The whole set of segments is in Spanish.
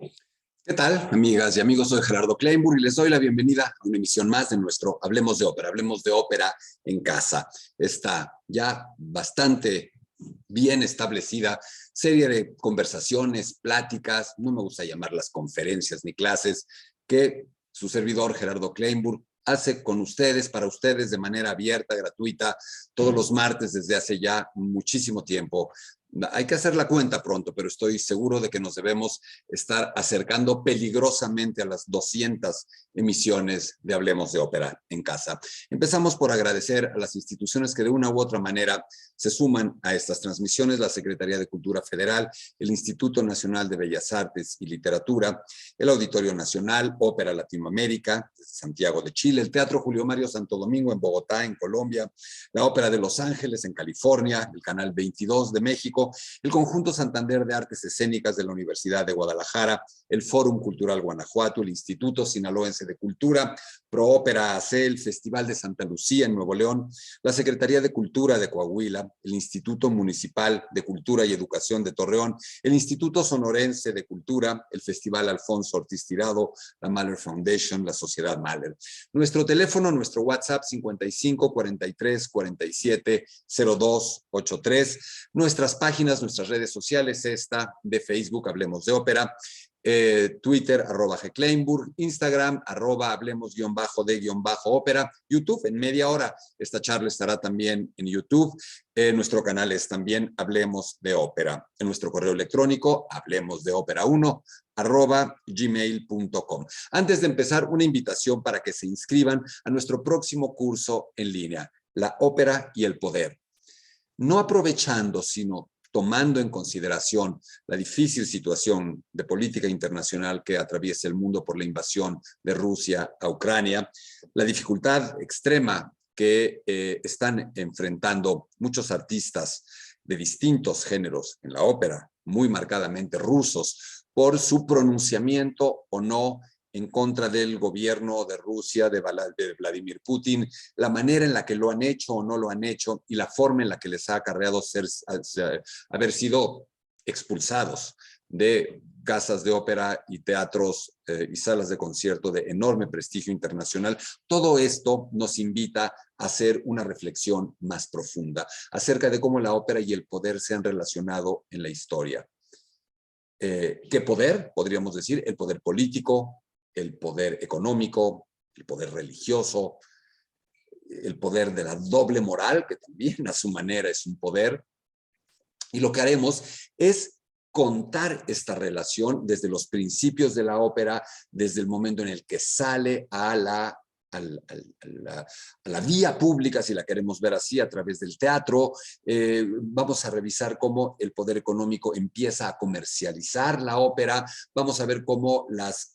¿Qué tal, amigas y amigos? Soy Gerardo Kleinburg y les doy la bienvenida a una emisión más de nuestro Hablemos de ópera en casa. Esta ya bastante bien establecida serie de conversaciones, pláticas, no me gusta llamarlas conferencias ni clases, que su servidor Gerardo Kleinburg hace con ustedes, para ustedes, de manera abierta, gratuita, todos los martes desde hace ya muchísimo tiempo. Hay que hacer la cuenta pronto, pero estoy seguro de que nos debemos estar acercando peligrosamente a las 200 emisiones de Hablemos de Ópera en casa. Empezamos por agradecer a las instituciones que de una u otra manera se suman a estas transmisiones: la Secretaría de Cultura Federal, el Instituto Nacional de Bellas Artes y Literatura, el Auditorio Nacional, Ópera Latinoamérica, Santiago de Chile, el Teatro Julio Mario Santo Domingo en Bogotá, en Colombia, la Ópera de Los Ángeles en California, el Canal 22 de México, el Conjunto Santander de Artes Escénicas de la Universidad de Guadalajara, el Fórum Cultural Guanajuato, el Instituto Sinaloense de Cultura, ProÓpera AC, el Festival de Santa Lucía en Nuevo León, la Secretaría de Cultura de Coahuila, el Instituto Municipal de Cultura y Educación de Torreón, el Instituto Sonorense de Cultura, el Festival Alfonso Ortiz Tirado, la Mahler Foundation, la Sociedad Mahler. Nuestro teléfono, nuestro WhatsApp 55 43 47 02 83. Nuestras páginas, nuestras redes sociales, esta de Facebook, Hablemos de Ópera, Twitter, @gkleinburg, Instagram, @hablemos_de_ópera, YouTube, en media hora. Esta charla estará también en YouTube. Nuestro canal es también Hablemos de Ópera. En nuestro correo electrónico, hablemosdeopera1@gmail.com. Antes de empezar, una invitación para que se inscriban a nuestro próximo curso en línea, La Ópera y el Poder. No aprovechando, sino tomando en consideración la difícil situación de política internacional que atraviesa el mundo por la invasión de Rusia a Ucrania, la dificultad extrema que están enfrentando muchos artistas de distintos géneros en la ópera, muy marcadamente rusos, por su pronunciamiento o no en contra del gobierno de Rusia, de Vladimir Putin, la manera en la que lo han hecho o no lo han hecho y la forma en la que les ha acarreado haber sido expulsados de casas de ópera y teatros y salas de concierto de enorme prestigio internacional. Todo esto nos invita a hacer una reflexión más profunda acerca de cómo la ópera y el poder se han relacionado en la historia. ¿Qué poder? Podríamos decir el poder político, el poder económico, el poder religioso, el poder de la doble moral, que también a su manera es un poder. Y lo que haremos es contar esta relación desde los principios de la ópera, desde el momento en el que sale a la vía pública, si la queremos ver así, a través del teatro. Vamos a revisar cómo el poder económico empieza a comercializar la ópera. Vamos a ver cómo las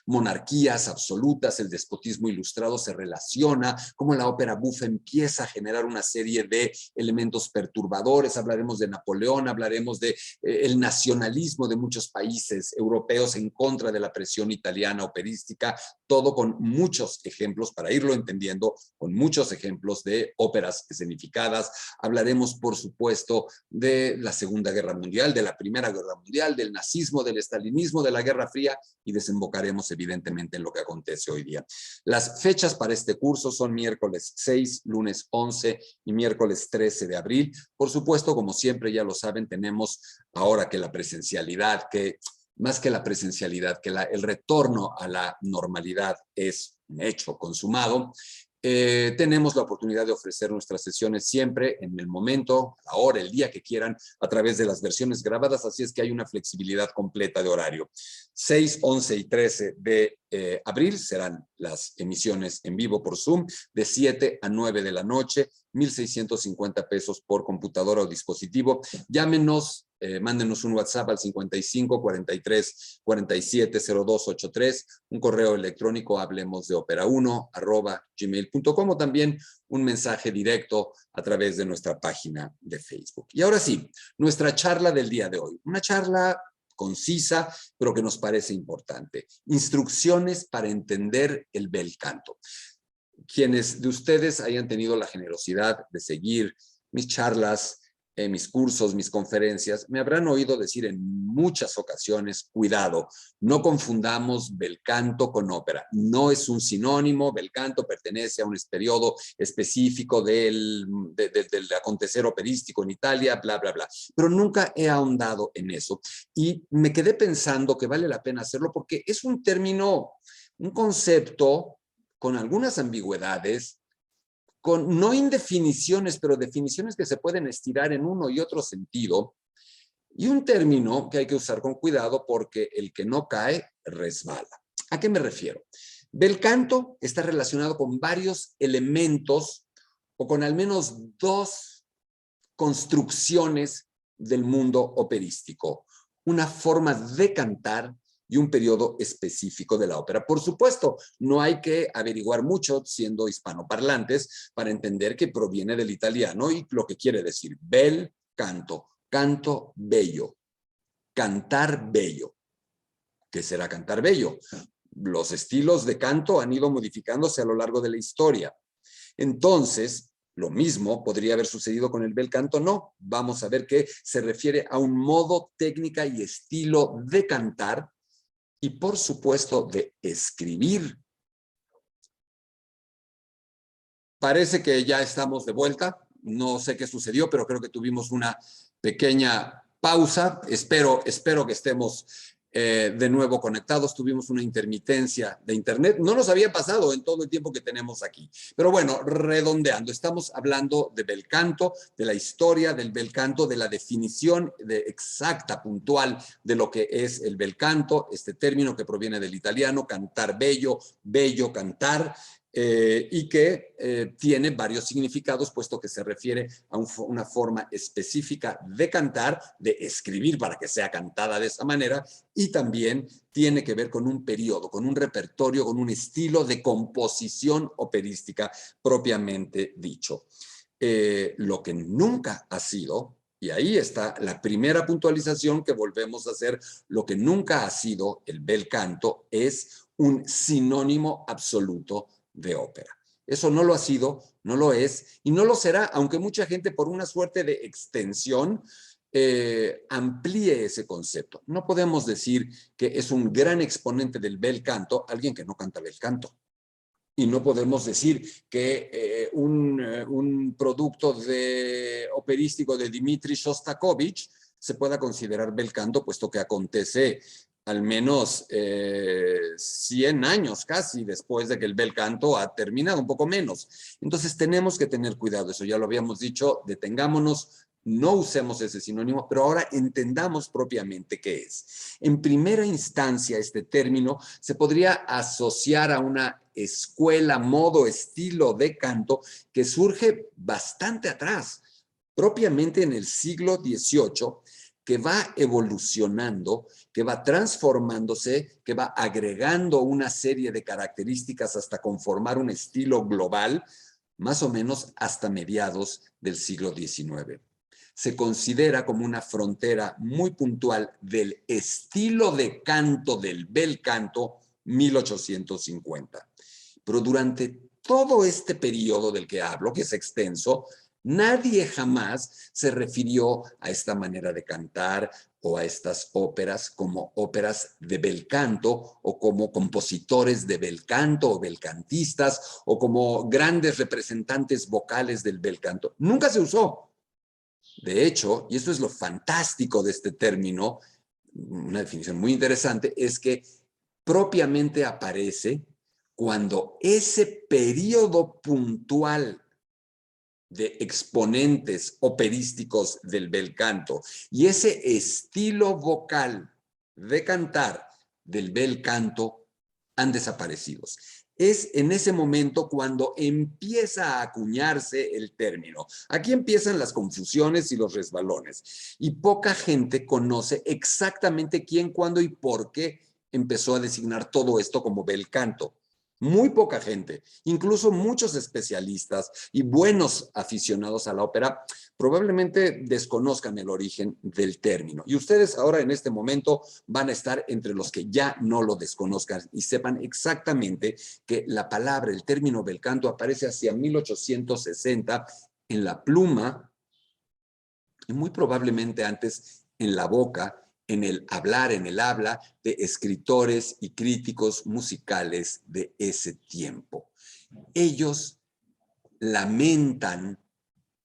monarquías absolutas, el despotismo ilustrado se relaciona, cómo la ópera bufa empieza a generar una serie de elementos perturbadores. Hablaremos de Napoleón, hablaremos de el nacionalismo de muchos países europeos en contra de la presión italiana operística, todo con muchos ejemplos, para irlo entendiendo, con muchos ejemplos de óperas escenificadas. Hablaremos, por supuesto, de la Segunda Guerra Mundial, de la Primera Guerra Mundial, del nazismo, del estalinismo, de la Guerra Fría, y desembocaremos evidentemente en lo que acontece hoy día. Las fechas para este curso son miércoles 6, lunes 11 y miércoles 13 de abril. Por supuesto, como siempre ya lo saben, tenemos ahora que la presencialidad, que más que la presencialidad, que el retorno a la normalidad es un hecho consumado, tenemos la oportunidad de ofrecer nuestras sesiones siempre en el momento, a la hora, el día que quieran, a través de las versiones grabadas, así es que hay una flexibilidad completa de horario. 6, 11 y 13 de abril serán las emisiones en vivo por Zoom, de 7 a 9 de la noche, 1,650 pesos por computadora o dispositivo. Llámenos, mándenos un WhatsApp al 55 43 47 02 83, un correo electrónico hablemosdeopera1@gmail.com, o también un mensaje directo a través de nuestra página de Facebook. Y ahora sí, nuestra charla del día de hoy, una charla concisa, pero que nos parece importante. Instrucciones para entender el bel canto. Quienes de ustedes hayan tenido la generosidad de seguir mis charlas en mis cursos, mis conferencias, me habrán oído decir en muchas ocasiones, cuidado, no confundamos bel canto con ópera. No es un sinónimo, bel canto pertenece a un periodo específico del acontecer operístico en Italia, bla, bla, bla. Pero nunca he ahondado en eso. Y me quedé pensando que vale la pena hacerlo porque es un término, un concepto con algunas ambigüedades, con no indefiniciones, pero definiciones que se pueden estirar en uno y otro sentido, y un término que hay que usar con cuidado porque el que no cae resbala. ¿A qué me refiero? Bel canto está relacionado con varios elementos o con al menos dos construcciones del mundo operístico. Una forma de cantar y un periodo específico de la ópera. Por supuesto, no hay que averiguar mucho siendo hispanoparlantes para entender que proviene del italiano y lo que quiere decir bel canto, canto bello, cantar bello. ¿Qué será cantar bello? Los estilos de canto han ido modificándose a lo largo de la historia. Entonces, lo mismo podría haber sucedido con el bel canto, no. Vamos a ver que se refiere a un modo, técnica y estilo de cantar y, por supuesto, de escribir. Parece que ya estamos de vuelta. No sé qué sucedió, pero creo que tuvimos una pequeña pausa. Espero que estemos de nuevo conectados. Tuvimos una intermitencia de internet. No nos había pasado en todo el tiempo que tenemos aquí. Pero bueno, redondeando, estamos hablando de bel canto, de la historia del bel canto, de la definición exacta, puntual de lo que es el bel canto, este término que proviene del italiano, cantar bello, bello cantar. Y que tiene varios significados, puesto que se refiere a una forma específica de cantar, de escribir para que sea cantada de esa manera, y también tiene que ver con un periodo, con un repertorio, con un estilo de composición operística propiamente dicho. Lo que nunca ha sido, y ahí está la primera puntualización que volvemos a hacer, lo que nunca ha sido el bel canto es un sinónimo absoluto de ópera. Eso no lo ha sido, no lo es y no lo será, aunque mucha gente por una suerte de extensión amplíe ese concepto. No podemos decir que es un gran exponente del bel canto alguien que no canta bel canto. Y no podemos decir que un producto operístico de Dmitri Shostakovich se pueda considerar bel canto, puesto que acontece al menos 100 años casi después de que el bel canto ha terminado, un poco menos. Entonces tenemos que tener cuidado, eso ya lo habíamos dicho, detengámonos, no usemos ese sinónimo, pero ahora entendamos propiamente qué es. En primera instancia, este término se podría asociar a una escuela, modo, estilo de canto que surge bastante atrás, propiamente en el siglo XVIII, que va evolucionando, que va transformándose, que va agregando una serie de características hasta conformar un estilo global, más o menos hasta mediados del siglo XIX. Se considera como una frontera muy puntual del estilo de canto del bel canto 1850. Pero durante todo este periodo del que hablo, que es extenso, nadie jamás se refirió a esta manera de cantar o a estas óperas como óperas de bel canto o como compositores de bel canto o belcantistas o como grandes representantes vocales del bel canto. Nunca se usó. De hecho, y esto es lo fantástico de este término, una definición muy interesante, es que propiamente aparece cuando ese periodo puntual de exponentes operísticos del bel canto y ese estilo vocal de cantar del bel canto han desaparecido. Es en ese momento cuando empieza a acuñarse el término. Aquí empiezan las confusiones y los resbalones. Y poca gente conoce exactamente quién, cuándo y por qué empezó a designar todo esto como bel canto. Muy poca gente, incluso muchos especialistas y buenos aficionados a la ópera, probablemente desconozcan el origen del término. Y ustedes ahora en este momento van a estar entre los que ya no lo desconozcan y sepan exactamente que la palabra, el término bel canto aparece hacia 1860 en la pluma y muy probablemente antes en la boca, en el hablar, en el habla de escritores y críticos musicales de ese tiempo. Ellos lamentan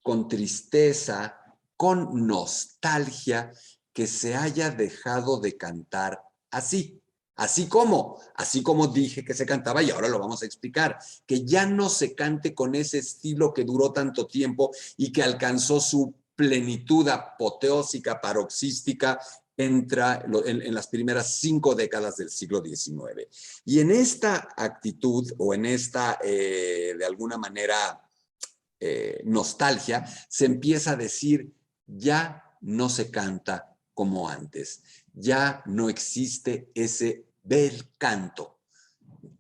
con tristeza, con nostalgia, que se haya dejado de cantar así. Así como dije que se cantaba, y ahora lo vamos a explicar, que ya no se cante con ese estilo que duró tanto tiempo y que alcanzó su plenitud apoteósica, paroxística, en las primeras 5 décadas del siglo XIX. Y en esta actitud, o en esta, de alguna manera, nostalgia, se empieza a decir, ya no se canta como antes, ya no existe ese bel canto.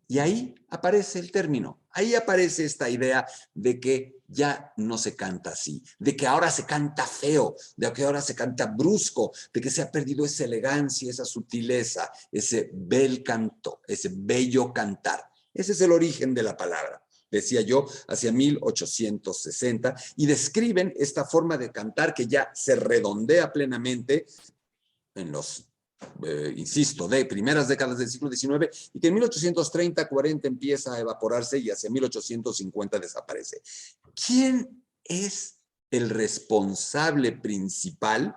Y ahí aparece el término, ahí aparece esta idea de que ya no se canta así, de que ahora se canta feo, de que ahora se canta brusco, de que se ha perdido esa elegancia, esa sutileza, ese bel canto, ese bello cantar. Ese es el origen de la palabra, decía yo, hacia 1860, y describen esta forma de cantar que ya se redondea plenamente en los, insisto, de primeras décadas del siglo XIX, y que en 1830-40 empieza a evaporarse y hacia 1850 desaparece. ¿Quién es el responsable principal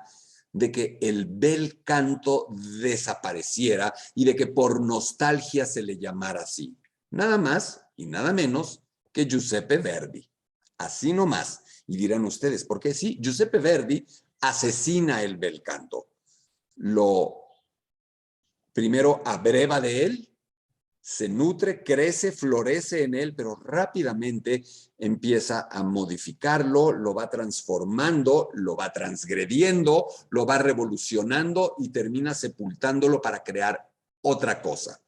de que el bel canto desapareciera y de que por nostalgia se le llamara así? Nada más y nada menos que Giuseppe Verdi. Así nomás. Y dirán ustedes, ¿por qué? Sí, Giuseppe Verdi asesina el bel canto. Lo primero abreva de él, se nutre, crece, florece en él, pero rápidamente empieza a modificarlo, lo va transformando, lo va transgrediendo, lo va revolucionando y termina sepultándolo para crear otra cosa.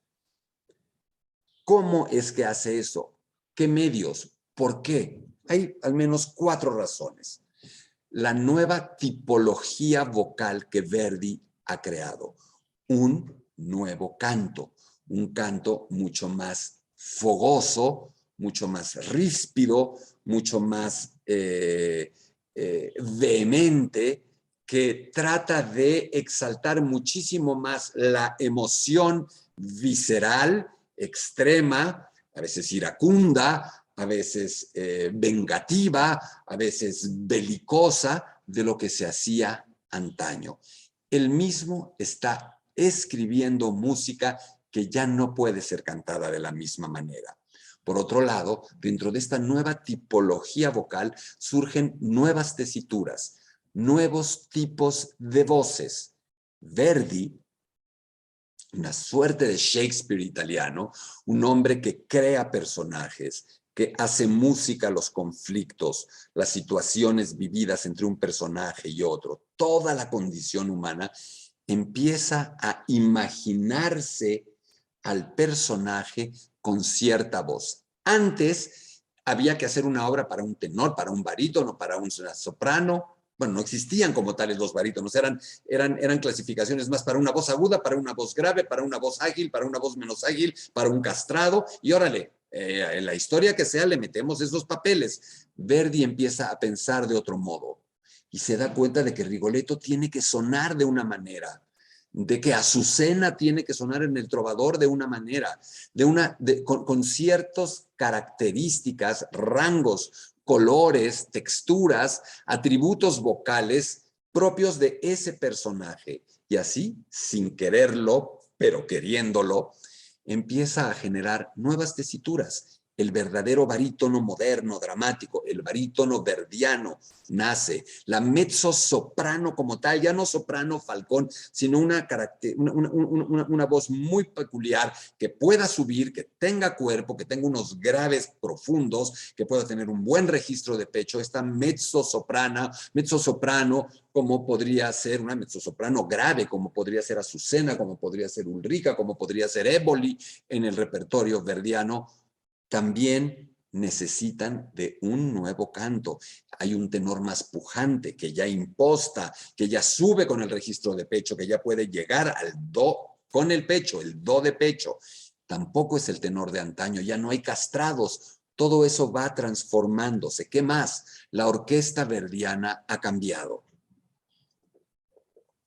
¿Cómo es que hace eso? ¿Qué medios? ¿Por qué? Hay al menos 4 razones. La nueva tipología vocal que Verdi ha creado, un nuevo canto, un canto mucho más fogoso, mucho más ríspido, mucho más vehemente, que trata de exaltar muchísimo más la emoción visceral, extrema, a veces iracunda, a veces vengativa, a veces belicosa de lo que se hacía antaño. Él mismo está escribiendo música que ya no puede ser cantada de la misma manera. Por otro lado, dentro de esta nueva tipología vocal surgen nuevas tesituras, nuevos tipos de voces. Verdi, una suerte de Shakespeare italiano, un hombre que crea personajes, que hace música a los conflictos, las situaciones vividas entre un personaje y otro, toda la condición humana, empieza a imaginarse al personaje con cierta voz. Antes había que hacer una obra para un tenor, para un barítono, para un soprano. Bueno, no existían como tales los barítonos, eran clasificaciones más para una voz aguda, para una voz grave, para una voz ágil, para una voz menos ágil, para un castrado, y órale, en la historia que sea le metemos esos papeles. Verdi empieza a pensar de otro modo y se da cuenta de que Rigoletto tiene que sonar de una manera, de que Azucena tiene que sonar en El Trovador de una manera, con ciertas características, rangos, colores, texturas, atributos vocales propios de ese personaje. Y así, sin quererlo, pero queriéndolo, empieza a generar nuevas tesituras. El verdadero barítono moderno, dramático, el barítono verdiano nace. La mezzosoprano como tal, ya no soprano Falcón, sino una voz muy peculiar que pueda subir, que tenga cuerpo, que tenga unos graves profundos, que pueda tener un buen registro de pecho. Esta mezzosoprano, como podría ser una mezzosoprano grave, como podría ser Azucena, como podría ser Ulrica, como podría ser Éboli en el repertorio verdiano, también necesitan de un nuevo canto. Hay un tenor más pujante que ya imposta, que ya sube con el registro de pecho, que ya puede llegar al do con el pecho, el do de pecho. Tampoco es el tenor de antaño, ya no hay castrados. Todo eso va transformándose. ¿Qué más? La orquesta verdiana ha cambiado.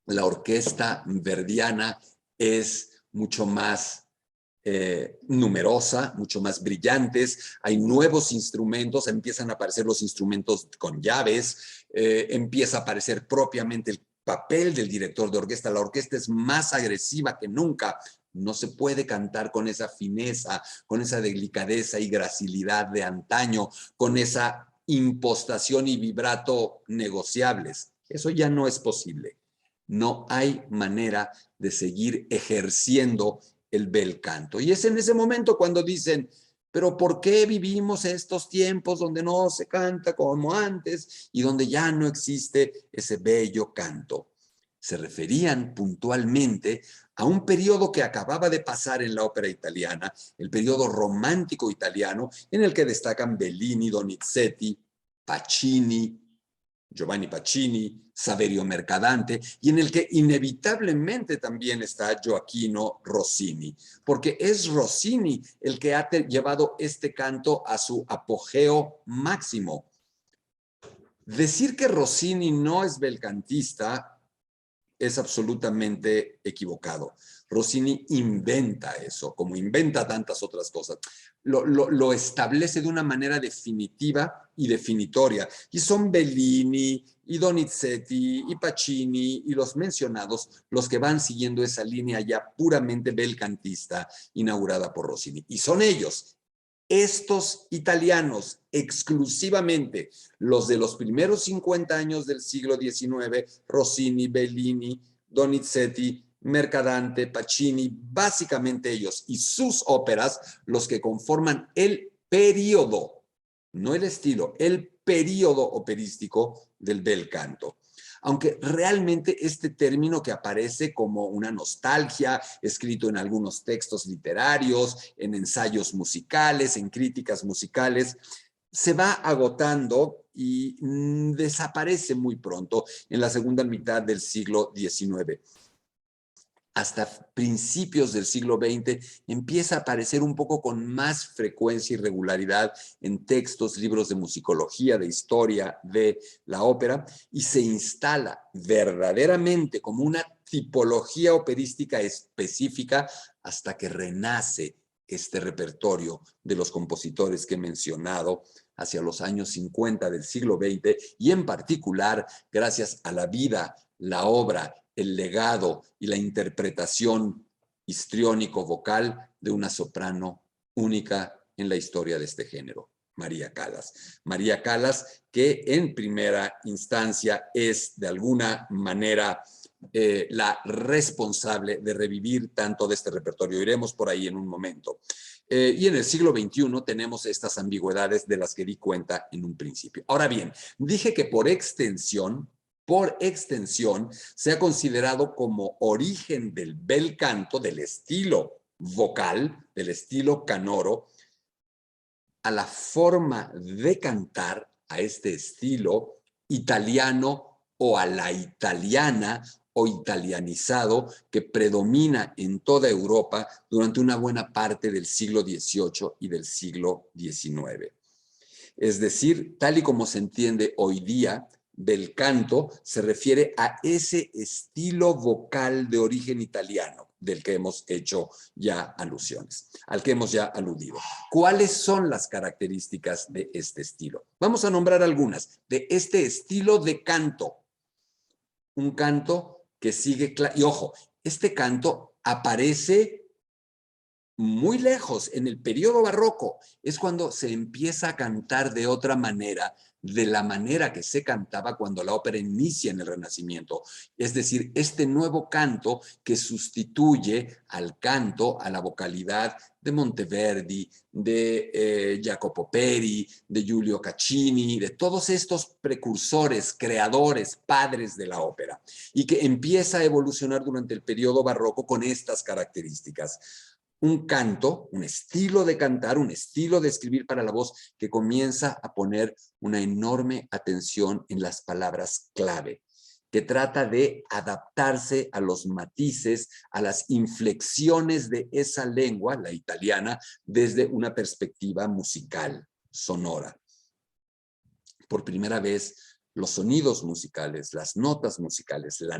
la orquesta verdiana es mucho más numerosa, mucho más brillantes, hay nuevos instrumentos, empiezan a aparecer los instrumentos con llaves, empieza a aparecer propiamente el papel del director de orquesta, la orquesta es más agresiva que nunca, no se puede cantar con esa fineza, con esa delicadeza y gracilidad de antaño, con esa impostación y vibrato negociables. Eso ya no es posible. No hay manera de seguir ejerciendo el bel canto. Y es en ese momento cuando dicen, pero ¿por qué vivimos estos tiempos donde no se canta como antes y donde ya no existe ese bello canto? Se referían puntualmente a un periodo que acababa de pasar en la ópera italiana, el periodo romántico italiano, en el que destacan Bellini, Donizetti, Pacini, Giovanni Pacini, Saverio Mercadante, y en el que inevitablemente también está Gioachino Rossini, porque es Rossini el que ha llevado este canto a su apogeo máximo. Decir que Rossini no es belcantista es absolutamente equivocado. Rossini inventa eso, como inventa tantas otras cosas. Lo establece de una manera definitiva y definitoria. Y son Bellini, y Donizetti, y Pacini, y los mencionados, los que van siguiendo esa línea ya puramente belcantista inaugurada por Rossini. Y son ellos, estos italianos, exclusivamente los de los primeros 50 años del siglo XIX, Rossini, Bellini, Donizetti, Mercadante, Pacini, básicamente ellos y sus óperas, los que conforman el periodo, no el estilo, el periodo operístico del bel canto. Aunque realmente este término que aparece como una nostalgia, escrito en algunos textos literarios, en ensayos musicales, en críticas musicales, se va agotando y desaparece muy pronto en la segunda mitad del siglo XIX. Hasta principios del siglo XX empieza a aparecer un poco con más frecuencia y regularidad en textos, libros de musicología, de historia de la ópera, y se instala verdaderamente como una tipología operística específica hasta que renace este repertorio de los compositores que he mencionado hacia los años 50 del siglo XX y en particular gracias a la vida, la obra, el legado y la interpretación histriónico-vocal de una soprano única en la historia de este género, María Callas. María Callas, que en primera instancia es de alguna manera la responsable de revivir tanto de este repertorio. Iremos por ahí en un momento. Y en el siglo XXI tenemos estas ambigüedades de las que di cuenta en un principio. Ahora bien, dije que por extensión, se ha considerado como origen del bel canto, del estilo vocal, del estilo canoro, a la forma de cantar, a este estilo italiano o a la italiana o italianizado que predomina en toda Europa durante una buena parte del siglo XVIII y del siglo XIX. Es decir, tal y como se entiende hoy día, bel canto se refiere a ese estilo vocal de origen italiano del que hemos hecho ya alusiones, al que hemos ya aludido. ¿Cuáles son las características de este estilo? Vamos a nombrar algunas de este estilo de canto. Un canto que sigue, y ojo, este canto aparece muy lejos, en el periodo barroco, es cuando se empieza a cantar de otra manera, de la manera que se cantaba cuando la ópera inicia en el Renacimiento. Es decir, este nuevo canto que sustituye al canto, a la vocalidad de Monteverdi, de Jacopo Peri, de Giulio Caccini, de todos estos precursores, creadores, padres de la ópera, y que empieza a evolucionar durante el periodo barroco con estas características. Un canto, un estilo de cantar, un estilo de escribir para la voz que comienza a poner una enorme atención en las palabras clave, que trata de adaptarse a los matices, a las inflexiones de esa lengua, la italiana, desde una perspectiva musical, sonora. Por primera vez, los sonidos musicales, las notas musicales. La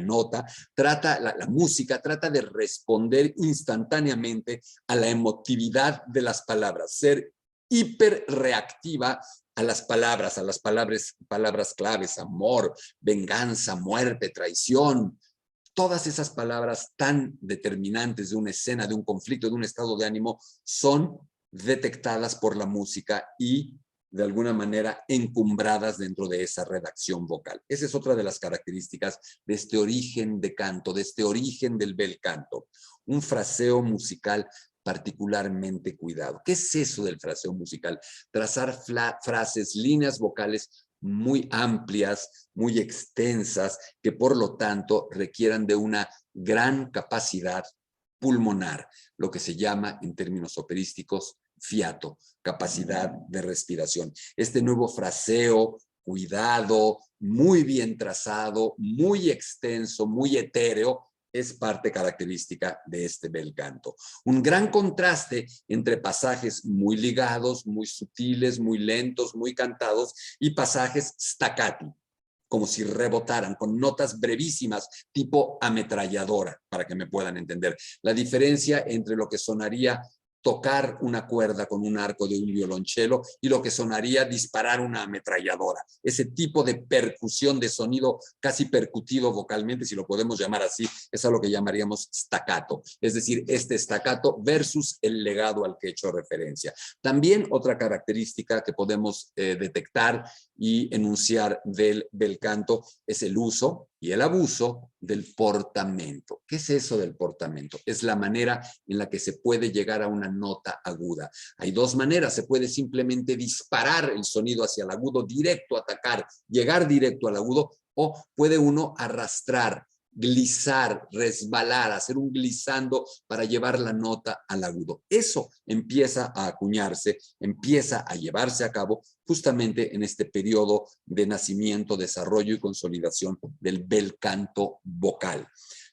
música trata de responder instantáneamente a la emotividad de las palabras, ser hiperreactiva a las palabras claves, amor, venganza, muerte, traición. Todas esas palabras tan determinantes de una escena, de un conflicto, de un estado de ánimo, son detectadas por la música y de alguna manera encumbradas dentro de esa redacción vocal. Esa es otra de las características de este origen de canto, de este origen del bel canto. Un fraseo musical particularmente cuidado. ¿Qué es eso del fraseo musical? Trazar frases, líneas vocales muy amplias, muy extensas, que por lo tanto requieran de una gran capacidad pulmonar, lo que se llama en términos operísticos fiato, capacidad de respiración. Este nuevo fraseo, cuidado, muy bien trazado, muy extenso, muy etéreo, es parte característica de este bel canto. Un gran contraste entre pasajes muy ligados, muy sutiles, muy lentos, muy cantados y pasajes staccati, como si rebotaran, con notas brevísimas, tipo ametralladora, para que me puedan entender. La diferencia entre lo que sonaría tocar una cuerda con un arco de un violonchelo y lo que sonaría disparar una ametralladora. Ese tipo de percusión, de sonido casi percutido vocalmente, si lo podemos llamar así, es a lo que llamaríamos staccato. Es decir, este staccato versus el legado al que he hecho referencia. También otra característica que podemos detectar y enunciar del bel canto es el uso y el abuso del portamento. ¿Qué es eso del portamento? Es la manera en la que se puede llegar a una nota aguda. Hay dos maneras. Se puede simplemente disparar el sonido hacia el agudo, directo, atacar, llegar directo al agudo, o puede uno arrastrar, glisar, resbalar, hacer un glissando para llevar la nota al agudo. Eso empieza a acuñarse, empieza a llevarse a cabo justamente en este periodo de nacimiento, desarrollo y consolidación del bel canto vocal.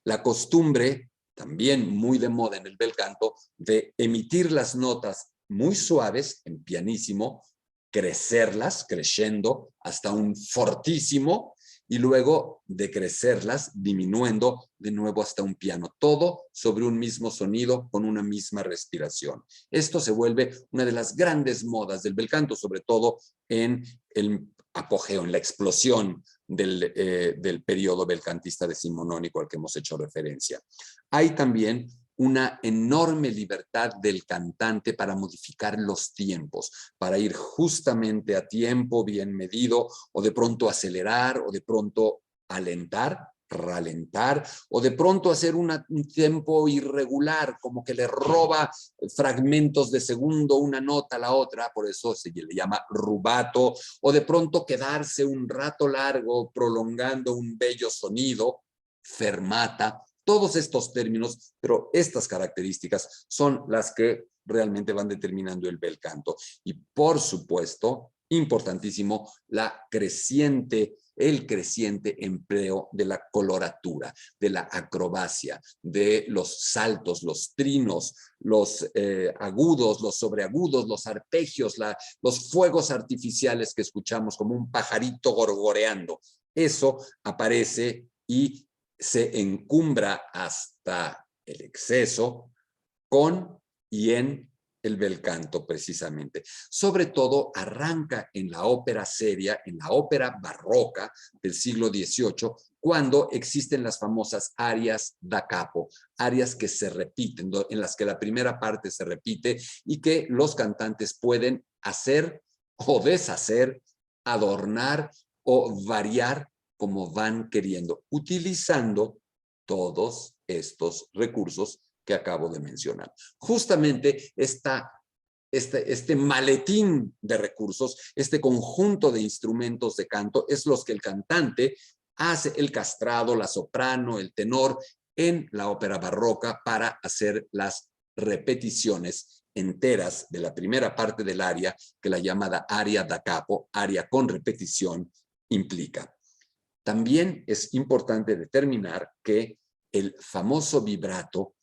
La costumbre, también muy de moda en el bel canto, de emitir las notas muy suaves en pianísimo, crecerlas, crescendo hasta un fortísimo, y luego decrecerlas, disminuyendo de nuevo hasta un piano. Todo sobre un mismo sonido, con una misma respiración. Esto se vuelve una de las grandes modas del bel canto, sobre todo en el apogeo, en la explosión del periodo belcantista decimonónico al que hemos hecho referencia. Hay también una enorme libertad del cantante para modificar los tiempos, para ir justamente a tiempo bien medido, o de pronto acelerar, o de pronto alentar, ralentar, o de pronto hacer un tiempo irregular, como que le roba fragmentos de segundo una nota a la otra, por eso se le llama rubato, o de pronto quedarse un rato largo prolongando un bello sonido, fermata. Todos estos términos, pero estas características son las que realmente van determinando el bel canto. Y por supuesto, importantísimo, el creciente empleo de la coloratura, de la acrobacia, de los saltos, los trinos, los agudos, los sobreagudos, los arpegios, los fuegos artificiales que escuchamos como un pajarito gorgoreando. Eso aparece y se encumbra hasta el exceso con y en el bel canto, precisamente. Sobre todo arranca en la ópera seria, en la ópera barroca del siglo XVIII, cuando existen las famosas arias da capo, arias que se repiten, en las que la primera parte se repite y que los cantantes pueden hacer o deshacer, adornar o variar como van queriendo, utilizando todos estos recursos que acabo de mencionar. Justamente este maletín de recursos, este conjunto de instrumentos de canto, es los que el cantante hace, el castrado, la soprano, el tenor, en la ópera barroca para hacer las repeticiones enteras de la primera parte del aria, que la llamada aria da capo, aria con repetición, implica. También es importante determinar que el famoso vibrato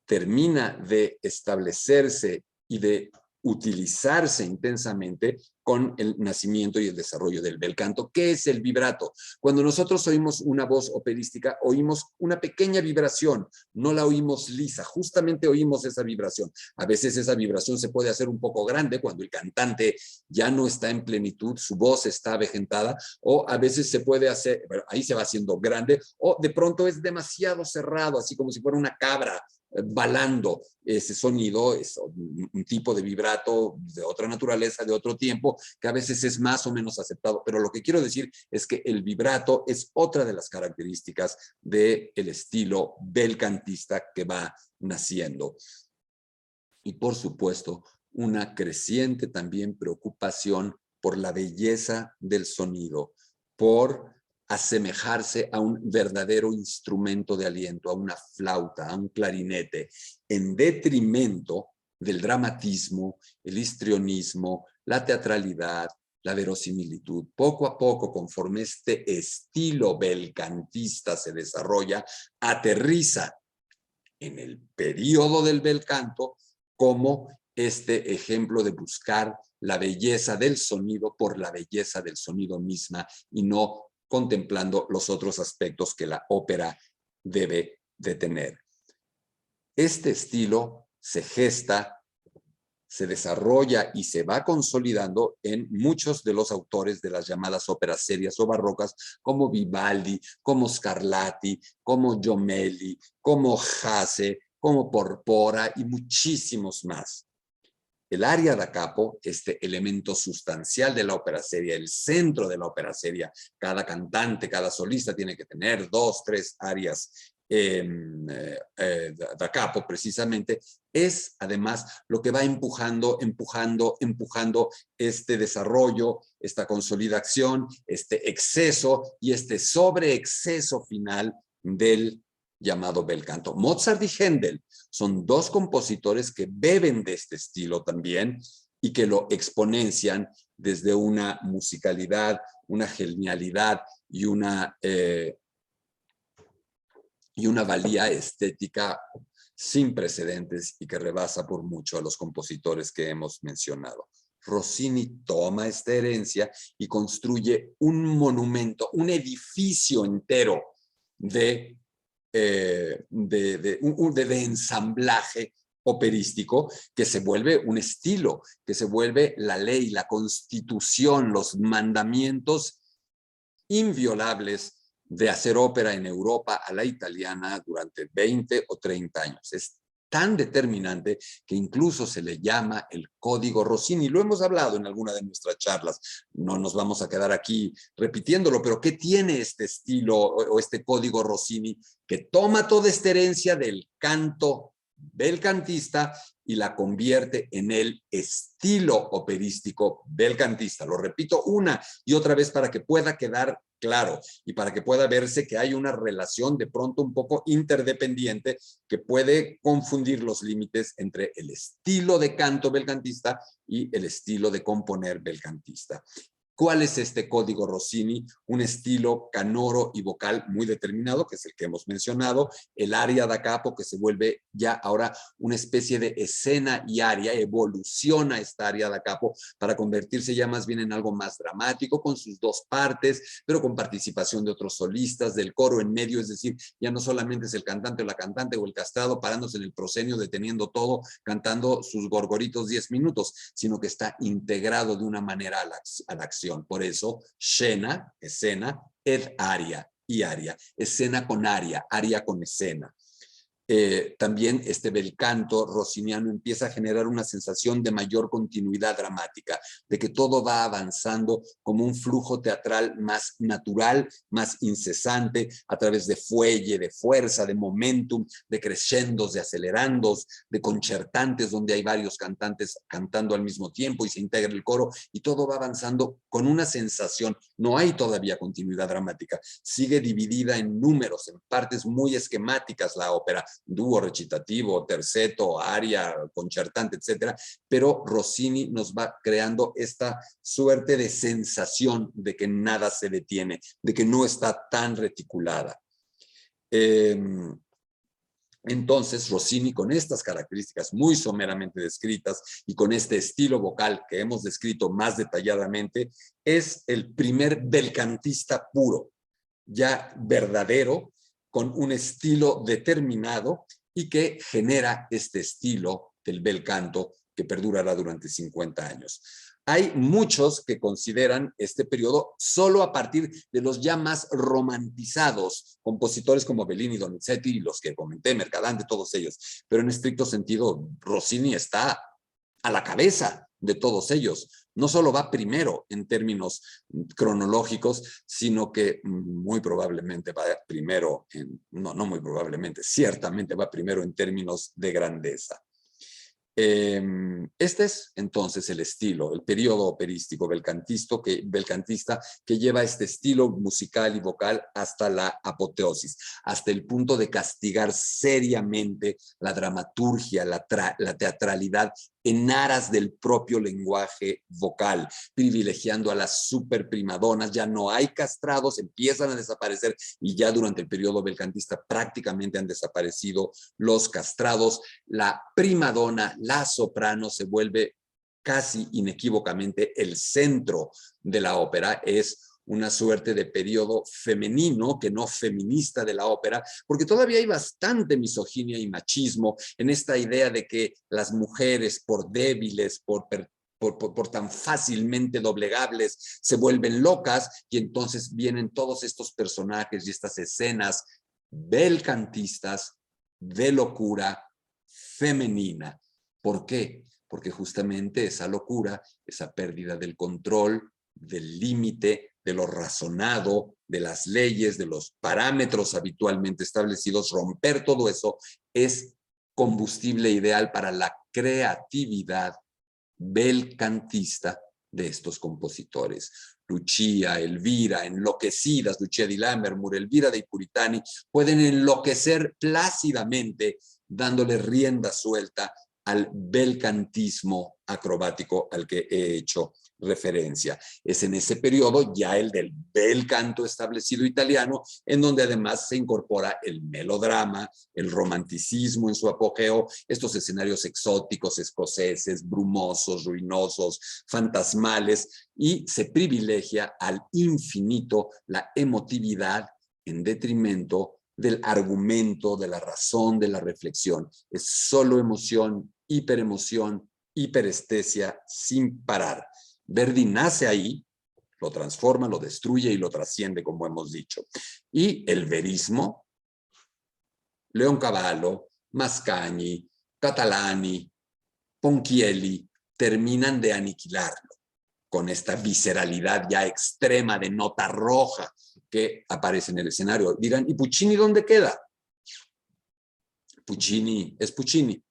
termina de establecerse y de utilizarse intensamente con el nacimiento y el desarrollo del bel canto. ¿Qué es el vibrato? Cuando nosotros oímos una voz operística, oímos una pequeña vibración, no la oímos lisa, justamente oímos esa vibración. A veces esa vibración se puede hacer un poco grande cuando el cantante ya no está en plenitud, su voz está avejentada, o a veces se puede hacer, bueno, ahí se va haciendo grande, o de pronto es demasiado cerrado, así como si fuera una cabra balando. Ese sonido es un tipo de vibrato de otra naturaleza, de otro tiempo, que a veces es más o menos aceptado. Pero lo que quiero decir es que el vibrato es otra de las características del estilo belcantista que va naciendo. Y por supuesto, una creciente también preocupación por la belleza del sonido, por asemejarse a un verdadero instrumento de aliento, a una flauta, a un clarinete, en detrimento del dramatismo, el histrionismo, la teatralidad, la verosimilitud. Poco a poco, conforme este estilo belcantista se desarrolla, aterriza en el periodo del bel canto como este ejemplo de buscar la belleza del sonido por la belleza del sonido misma y no contemplando los otros aspectos que la ópera debe de tener. Este estilo se gesta, se desarrolla y se va consolidando en muchos de los autores de las llamadas óperas serias o barrocas, como Vivaldi, como Scarlatti, como Jommelli, como Hasse, como Porpora y muchísimos más. El aria da capo, este elemento sustancial de la ópera seria, el centro de la ópera seria, cada cantante, cada solista tiene que tener 2, 3 arias da capo precisamente, es además lo que va empujando este desarrollo, esta consolidación, este exceso y este sobreexceso final del llamado bel canto. Mozart y Händel son dos compositores que beben de este estilo también y que lo exponencian desde una musicalidad, una genialidad y una valía estética sin precedentes y que rebasa por mucho a los compositores que hemos mencionado. Rossini toma esta herencia y construye un monumento, un edificio entero de ensamblaje operístico que se vuelve un estilo, que se vuelve la ley, la constitución, los mandamientos inviolables de hacer ópera en Europa a la italiana durante 20 o 30 años. Es tan determinante que incluso se le llama el Código Rossini. Lo hemos hablado en alguna de nuestras charlas, no nos vamos a quedar aquí repitiéndolo, pero ¿qué tiene este estilo o este Código Rossini que toma toda esta herencia del canto belcantista y la convierte en el estilo operístico belcantista? Lo repito una y otra vez para que pueda quedar claro y para que pueda verse que hay una relación de pronto un poco interdependiente que puede confundir los límites entre el estilo de canto belcantista y el estilo de componer belcantista. ¿Cuál es este código Rossini? Un estilo canoro y vocal muy determinado, que es el que hemos mencionado, el aria da capo, que se vuelve ya ahora una especie de escena y aria, evoluciona esta aria da capo para convertirse ya más bien en algo más dramático, con sus dos partes, pero con participación de otros solistas, del coro en medio, es decir, ya no solamente es el cantante o la cantante o el castrado parándose en el proscenio, deteniendo todo, cantando sus gorgoritos 10 minutos, sino que está integrado de una manera a la acción. Por eso, scena, escena, ed aria, y aria, escena con aria con escena. También este bel canto rossiniano empieza a generar una sensación de mayor continuidad dramática, de que todo va avanzando como un flujo teatral más natural, más incesante, a través de fuelle, de fuerza, de momentum, de crescendos, de acelerandos, de concertantes, donde hay varios cantantes cantando al mismo tiempo y se integra el coro, y todo va avanzando con una sensación. No hay todavía continuidad dramática, sigue dividida en números, en partes muy esquemáticas la ópera, dúo, recitativo, terceto, aria, concertante, etcétera, pero Rossini nos va creando esta suerte de sensación de que nada se detiene, de que no está tan reticulada. Entonces, Rossini, con estas características muy someramente descritas y con este estilo vocal que hemos descrito más detalladamente, es el primer belcantista puro, ya verdadero, con un estilo determinado y que genera este estilo del bel canto que perdurará durante 50 años. Hay muchos que consideran este periodo solo a partir de los ya más romantizados compositores como Bellini, Donizetti y los que comenté, Mercadante, todos ellos. Pero en estricto sentido, Rossini está a la cabeza de todos ellos. No solo va primero en términos cronológicos, sino que muy probablemente va primero, no muy probablemente, ciertamente va primero en términos de grandeza. Este es entonces el estilo, el periodo operístico belcantista que lleva este estilo musical y vocal hasta la apoteosis, hasta el punto de castigar seriamente la dramaturgia, la teatralidad en aras del propio lenguaje vocal, privilegiando a las superprimadonas. Ya no hay castrados, empiezan a desaparecer y ya durante el periodo belcantista prácticamente han desaparecido los castrados. La primadona, la soprano, se vuelve casi inequívocamente el centro de la ópera. Es una suerte de periodo femenino, que no feminista de la ópera, porque todavía hay bastante misoginia y machismo en esta idea de que las mujeres, por débiles, por tan fácilmente doblegables, se vuelven locas, y entonces vienen todos estos personajes y estas escenas belcantistas de locura femenina. ¿Por qué? Porque justamente esa locura, esa pérdida del control, del límite, de lo razonado, de las leyes, de los parámetros habitualmente establecidos, romper todo eso es combustible ideal para la creatividad belcantista de estos compositores. Lucia, Elvira, enloquecidas, Lucia di Lammermoor, Elvira dei Puritani, pueden enloquecer plácidamente dándole rienda suelta al belcantismo acrobático al que he hecho referencia. Es en ese periodo ya el del bel canto establecido italiano, en donde además se incorpora el melodrama, el romanticismo en su apogeo, estos escenarios exóticos, escoceses, brumosos, ruinosos, fantasmales, y se privilegia al infinito la emotividad en detrimento del argumento, de la razón, de la reflexión. Es solo emoción, hiperemoción, hiperestesia sin parar. Verdi nace ahí, lo transforma, lo destruye y lo trasciende, como hemos dicho. Y el verismo, Leoncavallo, Mascagni, Catalani, Ponchielli, terminan de aniquilarlo con esta visceralidad ya extrema de nota roja que aparece en el escenario. Dirán, ¿y Puccini dónde queda? Puccini es Puccini.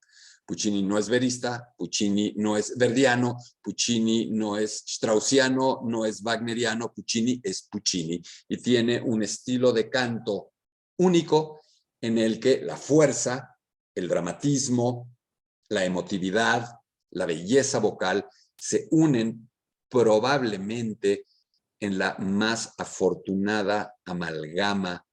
Puccini no es verista, Puccini no es verdiano, Puccini no es straussiano, no es wagneriano, Puccini es Puccini y tiene un estilo de canto único en el que la fuerza, el dramatismo, la emotividad, la belleza vocal se unen probablemente en la más afortunada amalgama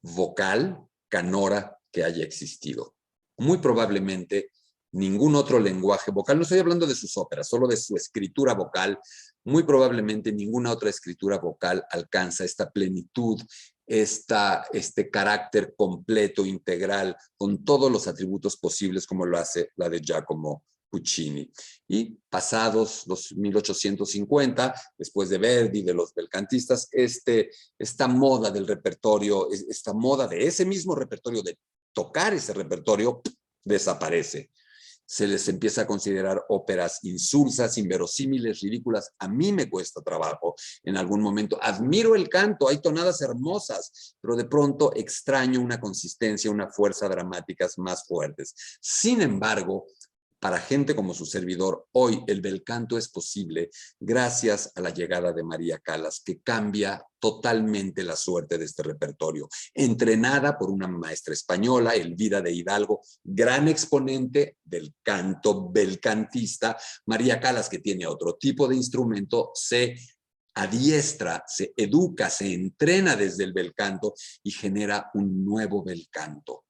vocal canora que haya existido. Muy probablemente ningún otro lenguaje vocal, no estoy hablando de sus óperas, solo de su escritura vocal, muy probablemente ninguna otra escritura vocal alcanza esta plenitud, este carácter completo, integral, con todos los atributos posibles como lo hace la de Giacomo Puccini. Y pasados los 1850, después de Verdi, de los belcantistas, esta moda del repertorio, esta moda de ese mismo repertorio, de tocar ese repertorio, desaparece. Se les empieza a considerar óperas insulsas, inverosímiles, ridículas. A mí me cuesta trabajo en algún momento. Admiro el canto, hay tonadas hermosas, pero de pronto extraño una consistencia, una fuerza dramáticas más fuertes. Sin embargo, para gente como su servidor, hoy el bel canto es posible gracias a la llegada de María Callas, que cambia totalmente la suerte de este repertorio. Entrenada por una maestra española, Elvira de Hidalgo, gran exponente del canto belcantista, María Callas, que tiene otro tipo de instrumento, se adiestra, se educa, se entrena desde el bel canto y genera un nuevo bel canto.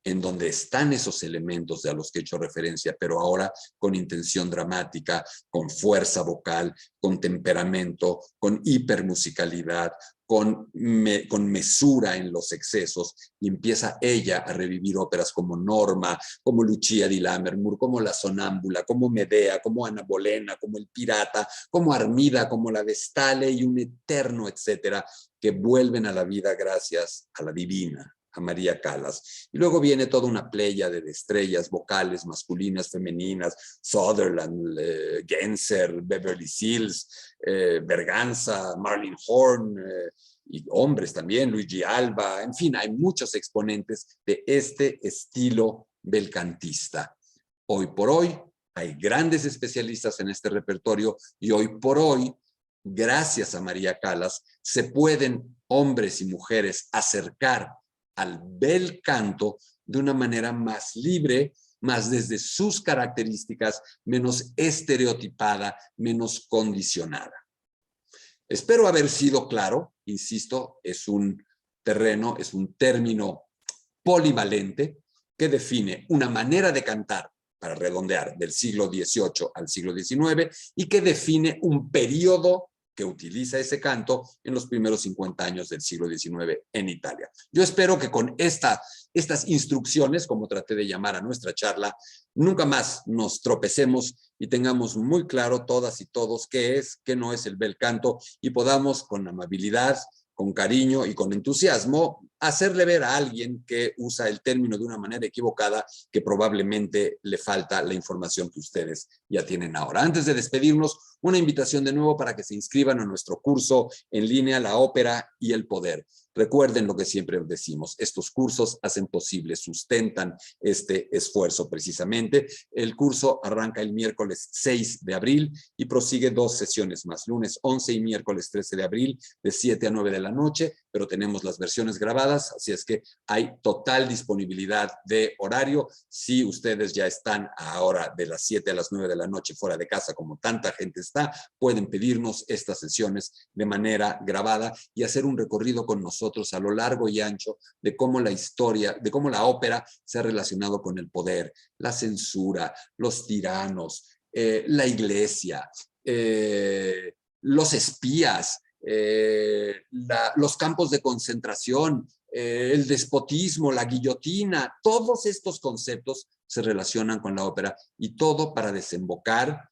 en donde están esos elementos a los que he hecho referencia, pero ahora con intención dramática, con fuerza vocal, con temperamento, con hipermusicalidad, con mesura en los excesos, y empieza ella a revivir óperas como Norma, como Lucia di Lammermoor, como La Sonámbula, como Medea, como Ana Bolena, como El Pirata, como Armida, como La Vestale y un eterno etcétera, que vuelven a la vida gracias a la divina, a María Callas. Y luego viene toda una pléyade de estrellas vocales masculinas, femeninas, Sutherland, Genser, Beverly Hills, Berganza, Marlene Horn, y hombres también, Luigi Alba, en fin, hay muchos exponentes de este estilo belcantista. Hoy por hoy hay grandes especialistas en este repertorio y hoy por hoy, gracias a María Callas, se pueden hombres y mujeres acercar al bel canto de una manera más libre, más desde sus características, menos estereotipada, menos condicionada. Espero haber sido claro, insisto, es un terreno, es un término polivalente que define una manera de cantar, para redondear, del siglo XVIII al siglo XIX y que define un periodo que utiliza ese canto en los primeros 50 años del siglo XIX en Italia. Yo espero que con estas instrucciones, como traté de llamar a nuestra charla, nunca más nos tropecemos y tengamos muy claro todas y todos qué es, qué no es el bel canto y podamos con amabilidad, con cariño y con entusiasmo hacerle ver a alguien que usa el término de una manera equivocada que probablemente le falta la información que ustedes ya tienen ahora. Antes de despedirnos, una invitación de nuevo para que se inscriban a nuestro curso en línea La Ópera y el Poder. Recuerden lo que siempre decimos, estos cursos hacen posible, sustentan este esfuerzo precisamente. El curso arranca el miércoles 6 de abril y prosigue 2 sesiones más, lunes 11 y miércoles 13 de abril, de 7 a 9 de la noche, pero tenemos las versiones grabadas, así es que hay total disponibilidad de horario. Si ustedes ya están ahora de las 7 a las 9 de la noche fuera de casa, como tanta gente está, pueden pedirnos estas sesiones de manera grabada y hacer un recorrido con nosotros a lo largo y ancho de cómo la historia, de cómo la ópera se ha relacionado con el poder, la censura, los tiranos, la iglesia, los espías, los campos de concentración, el despotismo, la guillotina, todos estos conceptos se relacionan con la ópera y todo para desembocar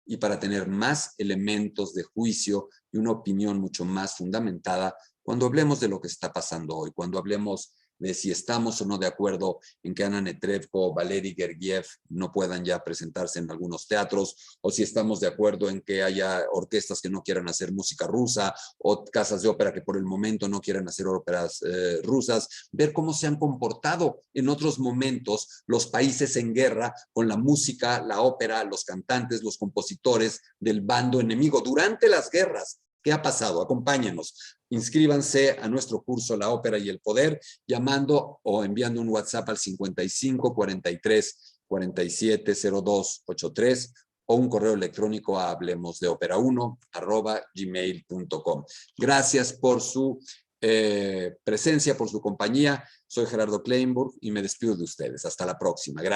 y para tener más elementos de juicio y una opinión mucho más fundamentada cuando hablemos de lo que está pasando hoy, cuando hablemos de si estamos o no de acuerdo en que Anna Netrebko o Valery Gergiev no puedan ya presentarse en algunos teatros, o si estamos de acuerdo en que haya orquestas que no quieran hacer música rusa, o casas de ópera que por el momento no quieran hacer óperas rusas, ver cómo se han comportado en otros momentos los países en guerra con la música, la ópera, los cantantes, los compositores del bando enemigo durante las guerras. ¿Qué ha pasado? Acompáñenos. Inscríbanse a nuestro curso La Ópera y el Poder llamando o enviando un WhatsApp al 55 43 47 02 83 o un correo electrónico a hablemosdeopera1@gmail.com. Gracias por su presencia, por su compañía. Soy Gerardo Kleinburg y me despido de ustedes. Hasta la próxima. Gracias.